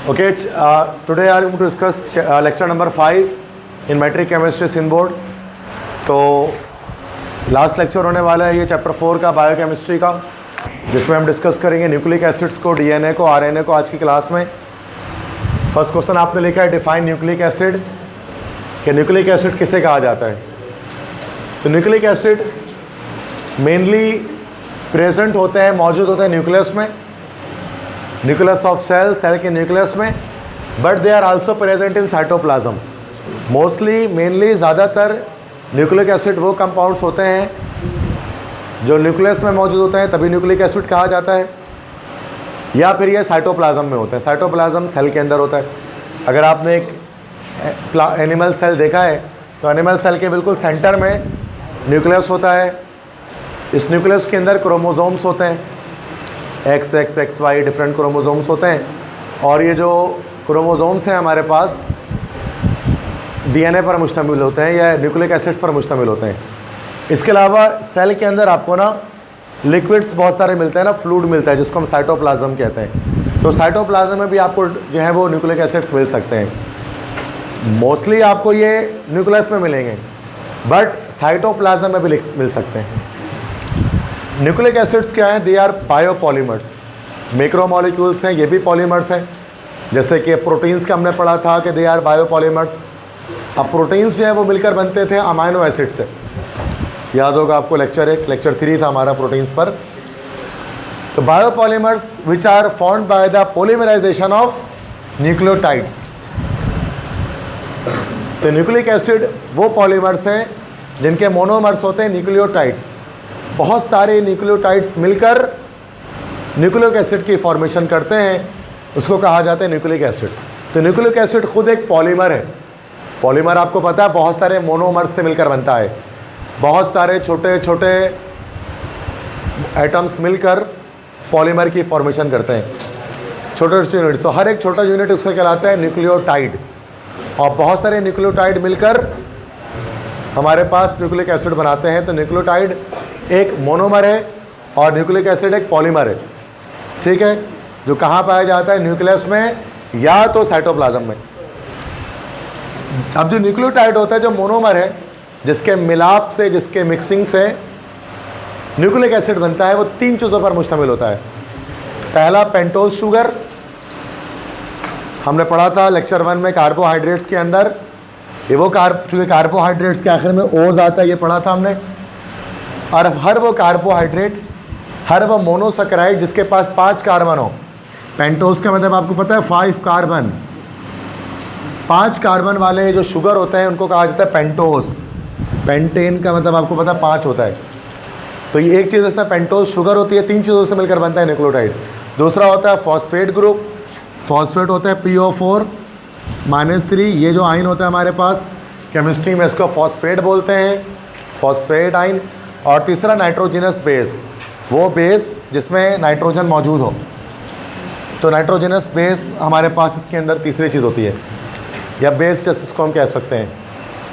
Okay, today I am going to discuss lecture number 5 in metric chemistry sin board. तो last lecture होने वाला है ये chapter 4 का बायोकेमिस्ट्री का, जिसमें हम डिस्कस करेंगे न्यूक्लिक एसिड्स को, डीएनए को, आरएनए को आज की क्लास में। फर्स्ट क्वेश्चन आपने लिखा है डिफाइन न्यूक्लिक एसिड, कि न्यूक्लिक एसिड किसे कहा जाता है। तो न्यूक्लिक एसिड मेनली प्रेजेंट होते हैं, मौजूद होते हैं न्यूक्लियस में, न्यूक्लियस ऑफ सेल, सेल के न्यूक्लियस में, but they are also present in cytoplasm. Mostly mainly ज़्यादातर न्यूक्लिक एसिड वो कंपाउंड्स होते हैं जो न्यूक्लियस में मौजूद होते हैं, तभी न्यूक्लिक एसिड कहा जाता है, या फिर ये साइटोप्लाज्म में होते हैं। साइटोप्लाज्म सेल के अंदर होता है। अगर आपने एक एनिमल सेल देखा है तो एनिमल सेल के बिल्कुल सेंटर में न्यूक्लियस होता है। इस न्यूक्लियस के अंदर क्रोमोसोम्स होते हैं, XX, XY डिफरेंट क्रोमोसोम्स होते हैं, और ये जो क्रोमोसोम्स हैं हमारे पास डीएनए पर मुश्तमिल होते हैं या न्यूक्लिक एसिड्स पर मुश्तमिल होते हैं। इसके अलावा सेल के अंदर आपको ना लिक्विड्स बहुत सारे मिलते हैं ना, फ्लूइड मिलता है जिसको हम साइटोप्लाज्म कहते हैं। तो साइटोप्लाज्म में भी आपको जो है वो न्यूक्लिक एसिड्स मिल सकते हैं। मोस्टली आपको ये न्यूक्लियस में मिलेंगे, बट साइटोप्लाज्म में भी मिल सकते हैं। न्यूक्लिक एसिड्स क्या हैं? दे आर बायोपॉलीमर्स, मैक्रोमोलिक्यूल्स हैं, ये भी पॉलीमर्स हैं। जैसे कि प्रोटीन्स का हमने पढ़ा था कि दे आर बायोपॉलीमर्स। अब प्रोटीन्स जो है वो मिलकर बनते थे अमाइनो एसिड से, याद होगा आपको लेक्चर 3 था हमारा प्रोटीन्स पर। तो biopolymers which are formed by the polymerization of nucleotides. तो न्यूक्लिक एसिड वो पॉलीमर्स हैं जिनके मोनोमर्स होते हैं न्यूक्लियोटाइड्स। बहुत सारे न्यूक्लियोटाइड्स मिलकर न्यूक्लिक एसिड की फॉर्मेशन करते हैं, उसको कहा जाता है न्यूक्लिक एसिड। तो न्यूक्लिक एसिड खुद एक पॉलीमर है। पॉलीमर आपको पता है बहुत सारे मोनोमर्स से मिलकर बनता है, बहुत सारे छोटे छोटे एटम्स मिलकर पॉलीमर की फॉर्मेशन करते हैं, छोटे छोटे यूनिट। तो हर एक छोटा यूनिट उसका कहलाता है न्यूक्लियोटाइड, और बहुत सारे न्यूक्लियोटाइड मिलकर हमारे पास न्यूक्लिक एसिड बनाते हैं। तो न्यूक्लियोटाइड एक मोनोमर है और न्यूक्लिक एसिड एक पॉलीमर है, ठीक है, जो कहाँ पाया जाता है? न्यूक्लियस में या तो साइटोप्लाज्म में। अब जो न्यूक्लियोटाइड होता है, जो मोनोमर है, जिसके मिलाप से, जिसके मिक्सिंग से न्यूक्लिक एसिड बनता है, वो 3 चीज़ों पर मुश्तमिल होता है। पहला पेंटोज शुगर, हमने पढ़ा था लेक्चर 1 में कार्बोहाइड्रेट्स के अंदर, ये वो चूँकि कार्बोहाइड्रेट्स के आखिर में ओज आता है, ये पढ़ा था हमने। और हर वो कार्बोहाइड्रेट, हर वो मोनोसैकेराइड जिसके पास 5 कार्बन हो, पेंटोज का मतलब आपको पता है 5 कार्बन, 5 कार्बन वाले जो शुगर होते हैं उनको कहा जाता है पेंटोज। पेंटेन का मतलब आपको पता है 5 होता है। तो ये एक चीज़ इसमें पेंटोज शुगर होती है, 3 चीज़ों से मिलकर बनता है न्यूक्लियोटाइड। दूसरा होता है फॉस्फेट ग्रुप, फॉस्फेट होता है PO4-3, ये जो आयन होता है हमारे पास केमिस्ट्री में इसको फॉस्फेट बोलते हैं, फॉस्फेट आयन। और तीसरा नाइट्रोजनस बेस, वो बेस जिसमें नाइट्रोजन मौजूद हो। तो नाइट्रोजनस बेस हमारे पास इसके अंदर तीसरी चीज़ होती है, या बेस जैसे इसको हम कह सकते हैं।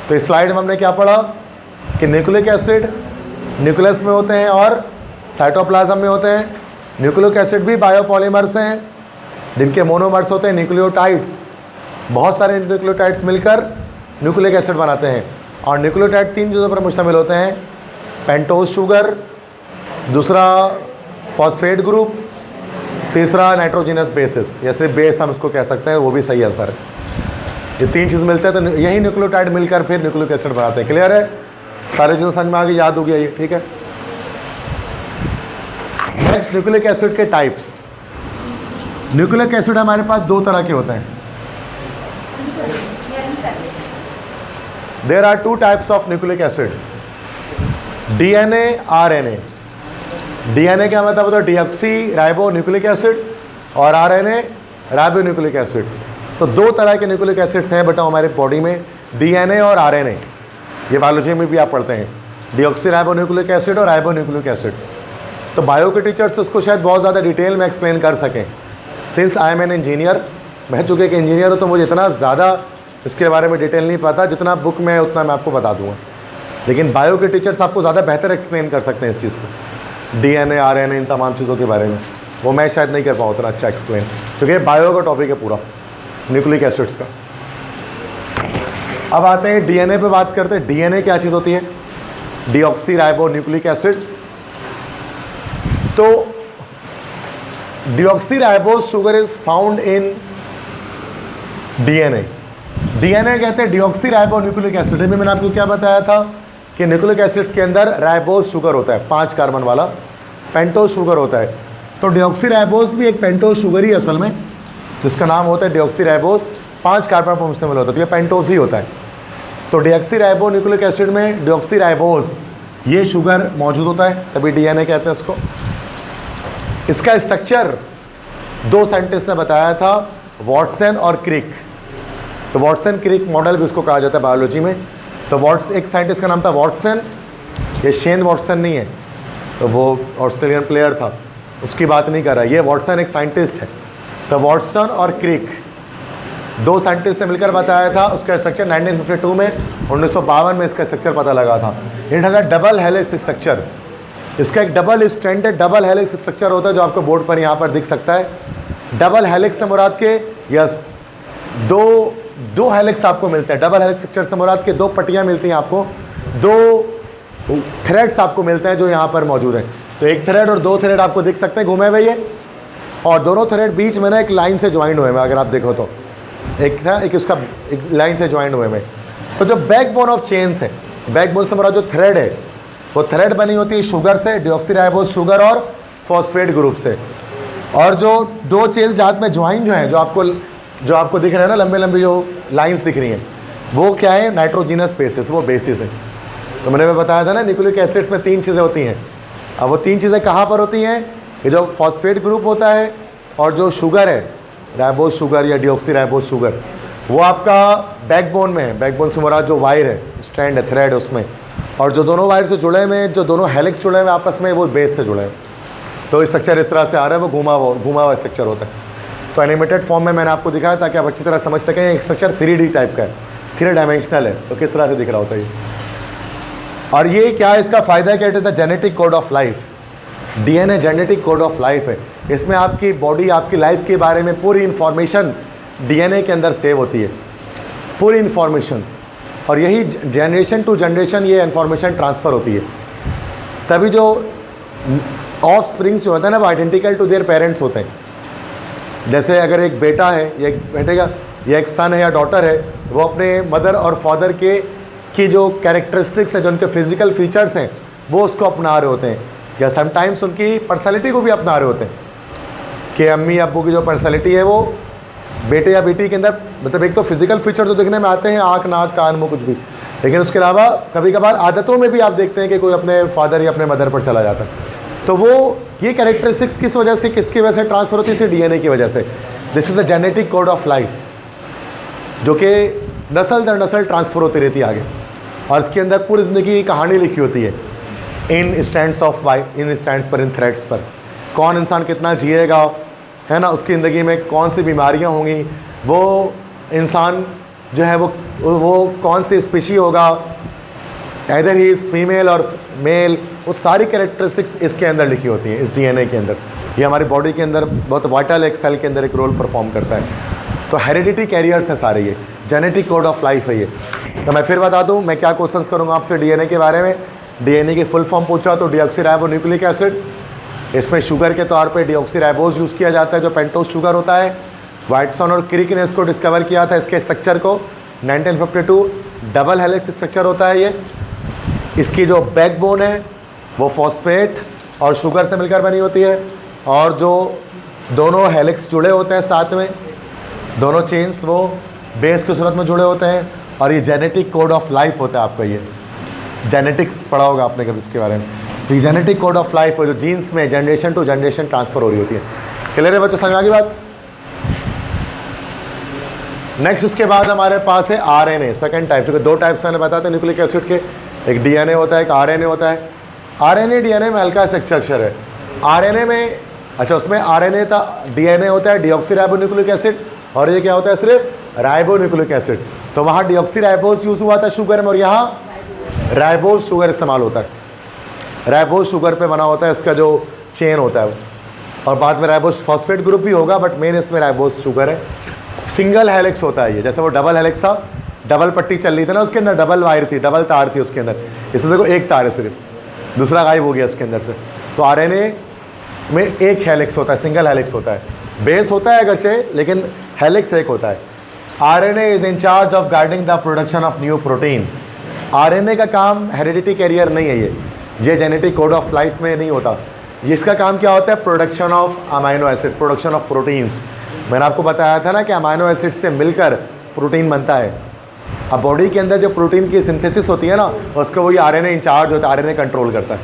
तो इस स्लाइड में हमने क्या पढ़ा कि न्यूक्लिक एसिड न्यूक्लियस में होते हैं और साइटोप्लाज्म में होते हैं। न्यूक्लिक एसिड भी बायोपॉलीमर्स हैं जिनके मोनोमर्स होते हैं न्यूक्लियोटाइड्स। बहुत सारे न्यूक्लियोटाइड्स मिलकर न्यूक्लिक एसिड बनाते हैं, और न्यूक्लियोटाइड 3 चीज़ों पर मुश्तमिल होते हैं, पेंटोज शुगर, दूसरा फॉस्फेट ग्रुप, तीसरा नाइट्रोजनस बेसिस, या सिर्फ बेस हम उसको कह सकते हैं, वो भी सही आंसर है। ये 3 चीज़ मिलते हैं, तो यही न्यूक्लियोटाइड मिलकर फिर न्यूक्लिक एसिड बनाते हैं। क्लियर है? सारी चीज़ें समझ में आ गई, याद हो गया ये, ठीक है। नेक्स्ट, न्यूक्लिक एसिड के टाइप्स। न्यूक्लिक एसिड हमारे पास 2 तरह के होते हैं। There are 2 types of nucleic acid, DNA, RNA. DNA क्या मतलब होता है? डीऑक्सी राइबो न्यूक्लिक एसिड, और आरएनए राइबो न्यूक्लिक एसिड। तो 2 तरह के न्यूक्लिक एसिड्स हैं बेटा हमारे बॉडी में, डीएनए और आरएनए। ये बायोलॉजी में भी आप पढ़ते हैं, डीऑक्सी राइबो न्यूक्लिक एसिड और राइबो न्यूक्लिक एसिड। तो बायो के टीचर्स तो उसको शायद बहुत ज़्यादा डिटेल में एक्सप्लेन कर सकें। Since I am an engineer, मैं चूँकि एक इंजीनियर हूँ, तो मुझे इतना ज़्यादा इसके बारे में डिटेल नहीं पता, जितना बुक में है उतना मैं आपको बता दूँगा। लेकिन बायो के टीचर्स आपको ज़्यादा बेहतर एक्सप्लेन कर सकते हैं इस चीज़ को, डीएनए, आरएनए, इन तमाम चीज़ों के बारे में। वो मैं शायद नहीं कर पाऊँ उतना अच्छा एक्सप्लेन, क्योंकि बायो का टॉपिक है पूरा। न्यूक्लिक एसिड्स का। अब आते हैं डीएनए पे बात करते हैं। डीएनए क्या चीज़ होती है? Deoxy ribo nucleic acid. तो deoxy ribose sugar is found in DNA. DNA कहते हैं डीऑक्सी राइबो न्यूक्लिक एसिड। में मैंने आपको क्या बताया था कि न्यूक्लिक एसिड्स के अंदर राइबोज शुगर होता है, 5 कार्बन वाला पेंटोज शुगर होता है। तो डीऑक्सी राइबोज भी एक पेंटोज शुगर ही असल में, जिसका नाम होता है डीऑक्सी राइबोज, 5 कार्बन पर मुश्तमिल होता है, तो ये पेंटोज ही होता है। तो डीऑक्सी राइबो न्यूक्लिक एसिड में डीऑक्सी राइबोज ये शुगर मौजूद होता है, तभी डीएनए कहते हैं उसको। इसका स्ट्रक्चर 2 साइंटिस्ट ने बताया था, वॉटसन और क्रिक। तो वॉटसन क्रिक मॉडल भी उसको कहा जाता है बायोलॉजी में। तो एक साइंटिस्ट का नाम था वॉटसन, ये शेन वॉटसन नहीं है, तो वो ऑस्ट्रेलियन प्लेयर था, उसकी बात नहीं कर रहा, ये वॉटसन एक साइंटिस्ट है। तो वॉटसन और क्रिक 2 साइंटिस्ट ने मिलकर बताया था। उसका स्ट्रक्चर 1952 में, 1952 में इसका स्ट्रक्चर पता लगा था। It has a double helix structure. इसका एक double stranded double helix structure होता है, जो आपको बोर्ड पर यहाँ पर दिख सकता है। डबल हेलिक्स से मुराद के यस दो हेलिक्स आपको मिलते हैं। डबल हेलिक्स स्ट्रक्चर से मुराद के 2 पट्टियाँ मिलती हैं आपको, 2 थ्रेड्स आपको मिलते हैं जो यहाँ पर मौजूद हैं। तो 1 थ्रेड और 2 थ्रेड आपको दिख सकते हैं घूमे हुए ये, और दोनों थ्रेड बीच में ना एक लाइन से ज्वाइन हुए हैं, अगर आप देखो तो एक उसका एक लाइन से ज्वाइन हुए हैं। तो जो बैकबोन ऑफ चेन्स है, बैकबोन से मुराद जो थ्रेड है, वो थ्रेड बनी होती है शुगर से, डीऑक्सी राइबोज शुगर और फॉस्फेट ग्रुप से। और जो 2 चेन्स जात में ज्वाइन जो हैं, जो आपको दिख रहे हैं ना, लंबी लंबी जो लाइंस दिख रही हैं, वो क्या है? नाइट्रोजिनस बेसिस, वो बेसिस है। तो मैंने बताया था ना, न्यूक्लिक एसिड्स में 3 चीज़ें होती हैं। अब वो 3 चीज़ें कहाँ पर होती हैं? ये जो फॉस्फेट ग्रुप होता है और जो शुगर है, राइबोज शुगर या डीऑक्सी राइबोज शुगर, वो आपका बैकबोन में है। बैकबोन से मुराद जो वायर है, स्ट्रैंड है, थ्रेड है उसमें, और जो दोनों वायर से जुड़े हुए हैं, जो दोनों हेलिक्स जुड़े हुए हैं आपस में, वो बेस से जुड़े हैं। तो स्ट्रक्चर इस तरह से आ रहा है, वो घुमा हुआ स्ट्रक्चर होता है। तो एनिमेटेड फॉर्म में मैंने आपको दिखाया ताकि आप अच्छी तरह समझ सकें। एक स्ट्रक्चर 3D टाइप का है, 3 डायमेंशनल है, तो किस तरह से दिख रहा होता है ये। और ये क्या है, इसका फ़ायदा है कि it is the genetic code of life. DNA genetic code of life है। इसमें आपकी बॉडी, आपकी लाइफ के बारे में पूरी इंफॉर्मेशन डीएनए के अंदर सेव होती है, पूरी इंफॉर्मेशन। और यही जनरेशन टू जनरेशन ये इंफॉर्मेशन ट्रांसफ़र होती है। तभी जो ऑफ स्प्रिंग्स जो होता है ना, वो आइडेंटिकल टू देयर पेरेंट्स होते हैं। जैसे अगर एक बेटा है या एक बेटे का या एक सन है या डॉटर है, वो अपने मदर और फादर की जो कैरेक्टरिस्टिक्स हैं, जो उनके फिजिकल फीचर्स हैं, वो उसको अपना रहे होते हैं, या समटाइम्स उनकी पर्सनैलिटी को भी अपना रहे होते हैं। कि अम्मी अब्बू की जो पर्सनैलिटी है वो बेटे या बेटी के अंदर, मतलब एक तो फिजिकल फीचर जो देखने में आते हैं, आँख नाक कान मुँह कुछ भी, लेकिन उसके अलावा कभी कभार आदतों में भी आप देखते हैं कि कोई अपने फादर या अपने मदर पर चला जाता है। तो वो ये कैरेक्टरिस्टिक्स किस वजह से, किसकी वजह से ट्रांसफ़र होती है? डीएनए की वजह से। This is the genetic code of life, जो कि नस्ल दर नस्ल ट्रांसफ़र होती रहती है आगे। और इसके अंदर पूरी ज़िंदगी की कहानी लिखी होती है, इन स्टैंड्स पर, इन थ्रेड्स पर। कौन इंसान कितना जिएगा, है ना, उसकी ज़िंदगी में कौन सी बीमारियाँ होंगी, वो इंसान जो है वो कौन सी स्पीशी होगा, इधर ही इज़ फीमेल और मेल, वो सारी कैरेक्टरिस्टिक्स इसके अंदर लिखी होती हैं, इस डीएनए के अंदर। ये हमारी बॉडी के अंदर बहुत वाइटल एक सेल के अंदर एक रोल परफॉर्म करता है। तो हेरिडिटी कैरियर्स हैं सारे, ये जेनेटिक कोड ऑफ लाइफ है ये। तो मैं फिर बता दूं, मैं क्या क्वेश्चंस करूंगा आपसे डीएनए के बारे में। डीएनए की फुल फॉर्म पूछा तो डीऑक्सी राइबो न्यूक्लिक एसिड, इसमें शुगर के तौर पे डीऑक्सी राइबोज यूज़ किया जाता है, जो पेंटोज शुगर होता है। वाइटसन और क्रिक ने इसको डिस्कवर किया था, इसके स्ट्रक्चर को 1952। डबल हेलिक्स स्ट्रक्चर होता है ये। इसकी जो बैकबोन है वो फॉस्फेट और शुगर से मिलकर बनी होती है, और जो दोनों हेलिक्स जुड़े होते हैं साथ में, दोनों चेन्स वो बेस की सूरत में जुड़े होते हैं। और ये जेनेटिक कोड ऑफ लाइफ होता है आपका। ये जेनेटिक्स पढ़ा होगा आपने कभी इसके बारे में। तो ये जेनेटिक कोड ऑफ लाइफ है जो जीन्स में जनरेशन टू जनरेशन ट्रांसफ़र हो रही होती है। क्लियर है बच्चों, समझ में आ गई बात? नेक्स्ट उसके बाद हमारे पास है आरएनए, सेकंड टाइप। क्योंकि 2 टाइप्स मैंने बताते हैं न्यूक्लिक एसिड के, एक डीएनए होता है, एक आरएनए होता है। आरएनए डीएनए में हल्का सा स्ट्रक्चर है। आरएनए में, अच्छा, उसमें आरएनए था, डीएनए होता है डीऑक्सी राइबो न्यूक्लिक एसिड, और ये क्या होता है? सिर्फ राइबो न्यूक्लिक एसिड। तो वहाँ डीऑक्सी राइबोज यूज़ हुआ था शुगर में, और यहाँ राइबोज शुगर इस्तेमाल होता है। राइबोज शुगर पे बना होता है इसका जो चेन होता है वो, और बाद में राइबोज फॉस्फेट ग्रुप भी होगा, बट मेन इसमें राइबोज शुगर है। सिंगल हेलिक्स होता है ये, जैसे वो डबल हेलिक्स था, डबल पट्टी चल रही थी ना उसके अंदर, डबल वायर थी, डबल तार थी उसके अंदर। इसमें देखो एक तार है सिर्फ, दूसरा गायब हो गया उसके अंदर से। तो आरएनए में एक हेलिक्स होता है, सिंगल हेलिक्स होता है, बेस होता है अगरचे लेकिन हेलिक्स एक होता है। RNA is in charge of guiding the production of new protein. RNA का काम हेरिडिटी कैरियर नहीं है, ये जेनेटिक कोड ऑफ लाइफ में नहीं होता। इसका काम क्या होता है? Production of amino acid, production of proteins. मैंने आपको बताया था ना कि अमाइनो एसिड से मिलकर प्रोटीन बनता है। अब बॉडी के अंदर जो प्रोटीन की सिंथेसिस होती है ना, उसको वही आरएनए इंचार्ज होता है, आरएनए कंट्रोल करता है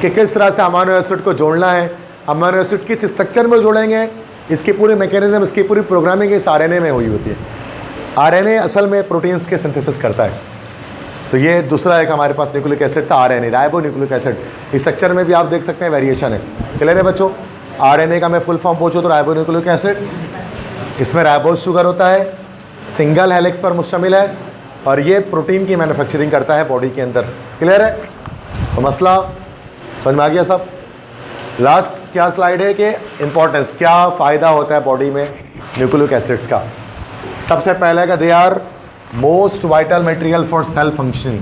कि किस तरह से अमाइनो एसिड को जोड़ना है, अमाइनो एसिड किस स्ट्रक्चर में जोड़ेंगे, इसकी पूरी मैकेनिज्म, इसकी पूरी प्रोग्रामिंग इस आरएनए में हुई होती है। आरएनए असल में प्रोटीन्स के सिंथेसिस करता है। तो ये दूसरा एक हमारे पास न्यूक्लिक एसिड था, आरएनए, राइबो न्यूक्लिक एसिड। इस स्ट्रक्चर में भी आप देख सकते हैं वेरिएशन है। क्लियर है बच्चों? आरएनए का मैं फुल फॉर्म पूछूँ तो राइबो न्यूक्लिक एसिड, इसमें राइबोज शुगर होता है, सिंगल हेलिक्स पर मुश्तमिल है और ये प्रोटीन की मैन्युफैक्चरिंग करता है बॉडी के अंदर। क्लियर है? तो मसला समझ में आ गया सब? लास्ट क्या स्लाइड है कि इंपॉर्टेंस, क्या फ़ायदा होता है बॉडी में न्यूक्लिक एसिड्स का। सबसे पहले का they are most vital material for cell functioning.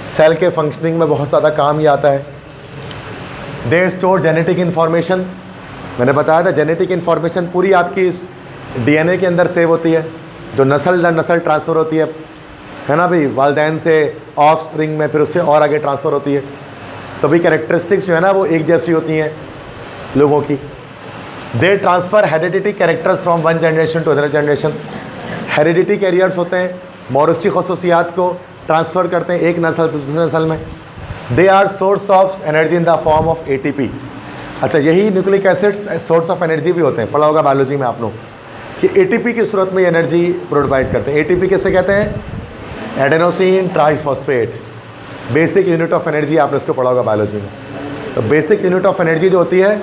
Cell के फंक्शनिंग में बहुत ज़्यादा काम ही आता है। They store genetic information. मैंने बताया था जेनेटिक इन्फॉर्मेशन पूरी आपकी डीएनए के अंदर सेव होती है, जो नस्ल दर नस्ल ट्रांसफ़र होती है ना भाई, वालदैन से ऑफ स्प्रिंग में, फिर उससे और आगे ट्रांसफ़र होती है। तो भी कैरेक्टरिस्टिक्स जो है ना वो एक जैसी होती हैं लोगों की। They transfer heredity characters from one generation to other generation. Heredity carriers होते हैं, मॉरिस्टिक खसूसियात को ट्रांसफ़र करते हैं एक नस्ल से दूसरे नस्ल में। They are source of energy in the form of ATP. अच्छा, यही nucleic acids source of energy भी होते हैं, पढ़ा होगा बायोलॉजी में आप लोग कि एटीपी की सूरत में एनर्जी प्रोवाइड करते हैं। एटीपी किसे कहते हैं? Adenosine triphosphate. Basic unit of energy आपने इसको पढ़ा होगा बायोलॉजी में। तो बेसिक यूनिट ऑफ एनर्जी जो होती है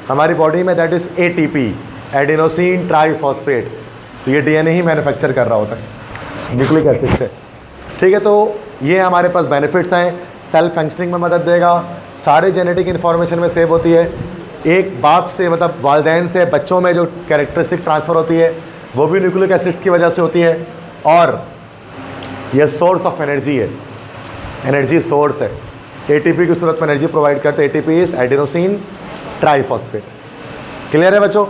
हमारी बॉडी में, that is ATP, adenosine triphosphate. तो ये डीएनए ही मैन्युफैक्चर कर रहा होता है न्यूक्लिक एसिड से। ठीक है, तो ये हमारे पास बेनिफिट्स हैं। सेल फंक्शनिंग में मदद देगा, सारे जेनेटिक इन्फॉर्मेशन में सेव होती है। एक बाप से मतलब वालदैन से बच्चों में जो कैरेक्टरिस्टिक ट्रांसफ़र होती है वो भी न्यूक्लिक एसिड्स की वजह से होती है। और यह सोर्स ऑफ एनर्जी है, एनर्जी सोर्स है। एटीपी की सूरत में एनर्जी प्रोवाइड करते हैं। ATP is adenosine triphosphate. Clear है बच्चों?